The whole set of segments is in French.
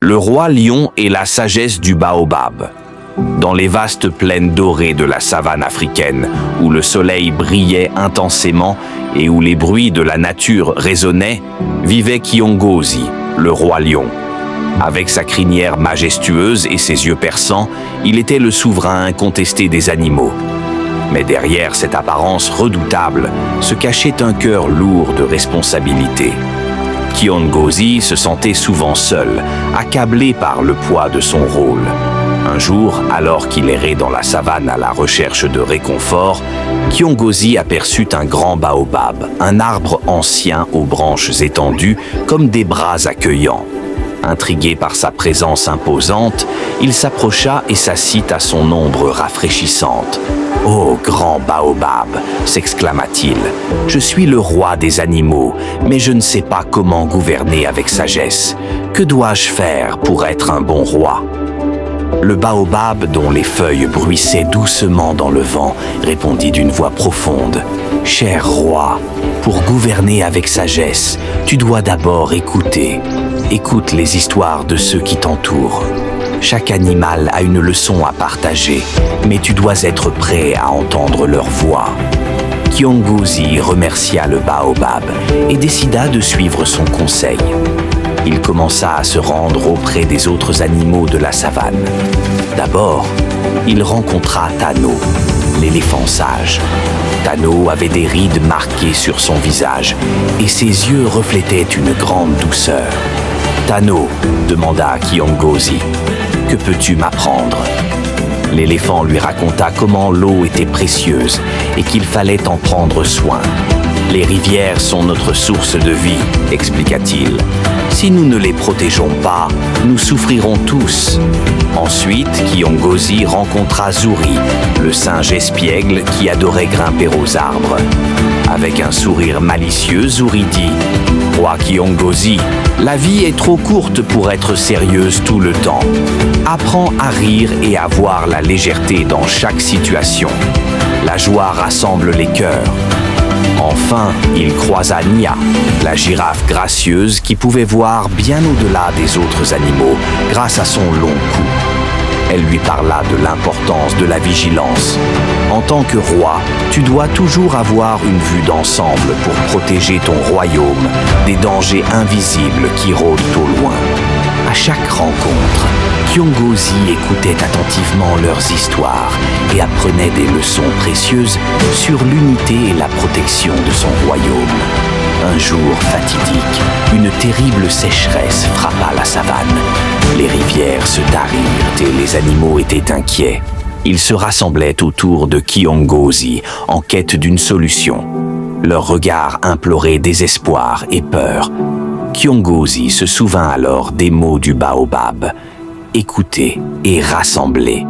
Le roi lion et la sagesse du baobab. Dans les vastes plaines dorées de la savane africaine, où le soleil brillait intensément et où les bruits de la nature résonnaient, vivait Kiongozi, le roi lion. Avec sa crinière majestueuse et ses yeux perçants, il était le souverain incontesté des animaux. Mais derrière cette apparence redoutable se cachait un cœur lourd de responsabilité. Kiongozi se sentait souvent seul, accablé par le poids de son rôle. Un jour, alors qu'il errait dans la savane à la recherche de réconfort, Kiongozi aperçut un grand baobab, un arbre ancien aux branches étendues comme des bras accueillants. Intrigué par sa présence imposante, il s'approcha et s'assit à son ombre rafraîchissante. « Ô grand baobab !» s'exclama-t-il. « Je suis le roi des animaux, mais je ne sais pas comment gouverner avec sagesse. Que dois-je faire pour être un bon roi ?» Le baobab, dont les feuilles bruissaient doucement dans le vent, répondit d'une voix profonde. « Cher roi, pour gouverner avec sagesse, tu dois d'abord écouter. Écoute les histoires de ceux qui t'entourent. Chaque animal a une leçon à partager, mais tu dois être prêt à entendre leur voix. » Kiongozi remercia le baobab et décida de suivre son conseil. Il commença à se rendre auprès des autres animaux de la savane. D'abord, il rencontra Tano, l'éléphant sage. Tano avait des rides marquées sur son visage et ses yeux reflétaient une grande douceur. « Tano, demanda Kiongozi, que peux-tu m'apprendre ?» L'éléphant lui raconta comment l'eau était précieuse et qu'il fallait en prendre soin. « Les rivières sont notre source de vie, expliqua-t-il. Si nous ne les protégeons pas, nous souffrirons tous. » Ensuite, Kiongozi rencontra Zuri, le singe espiègle qui adorait grimper aux arbres. Avec un sourire malicieux, Zuri dit « Roi Kiongozi, la vie est trop courte pour être sérieuse tout le temps. Apprends à rire et à voir la légèreté dans chaque situation. La joie rassemble les cœurs. » Enfin, il croisa Nia, la girafe gracieuse qui pouvait voir bien au-delà des autres animaux grâce à son long cou. Elle lui parla de l'importance de la vigilance. En tant que roi, tu dois toujours avoir une vue d'ensemble pour protéger ton royaume des dangers invisibles qui rôdent au loin. À chaque rencontre, Kiongozi écoutait attentivement leurs histoires et apprenait des leçons précieuses sur l'unité et la protection de son royaume. Un jour fatidique, une terrible sécheresse frappa la savane. Les rivières se tarirent et les animaux étaient inquiets. Ils se rassemblaient autour de Kiongozi en quête d'une solution. Leurs regards imploraient désespoir et peur. Kiongozi se souvint alors des mots du baobab. Écouter et rassembler.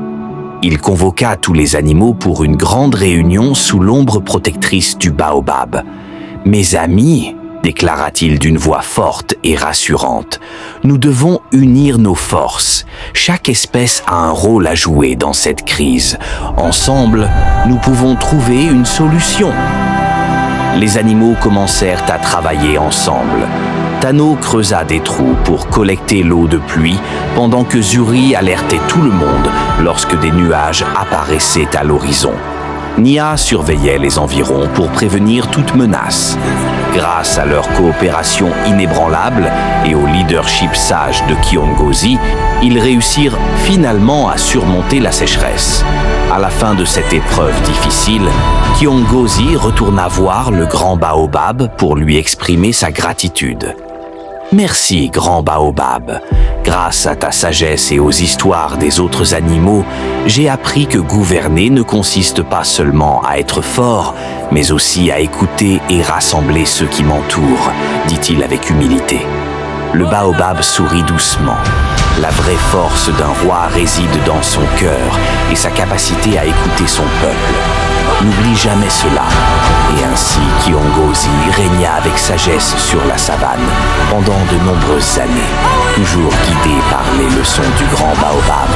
Il convoqua tous les animaux pour une grande réunion sous l'ombre protectrice du baobab. « Mes amis, déclara-t-il d'une voix forte et rassurante, nous devons unir nos forces. Chaque espèce a un rôle à jouer dans cette crise. Ensemble, nous pouvons trouver une solution. » Les animaux commencèrent à travailler ensemble. Tano creusa des trous pour collecter l'eau de pluie, pendant que Zuri alertait tout le monde lorsque des nuages apparaissaient à l'horizon. Nia surveillait les environs pour prévenir toute menace. Grâce à leur coopération inébranlable et au leadership sage de Kiongozi, ils réussirent finalement à surmonter la sécheresse. À la fin de cette épreuve difficile, Kiongozi retourna voir le grand baobab pour lui exprimer sa gratitude. « Merci, grand baobab. Grâce à ta sagesse et aux histoires des autres animaux, j'ai appris que gouverner ne consiste pas seulement à être fort, mais aussi à écouter et rassembler ceux qui m'entourent, » dit-il avec humilité. Le baobab sourit doucement. La vraie force d'un roi réside dans son cœur et sa capacité à écouter son peuple. N'oublie jamais cela. Et ainsi, Kiongozi régna avec sagesse sur la savane pendant de nombreuses années, toujours guidé par les leçons du grand baobab.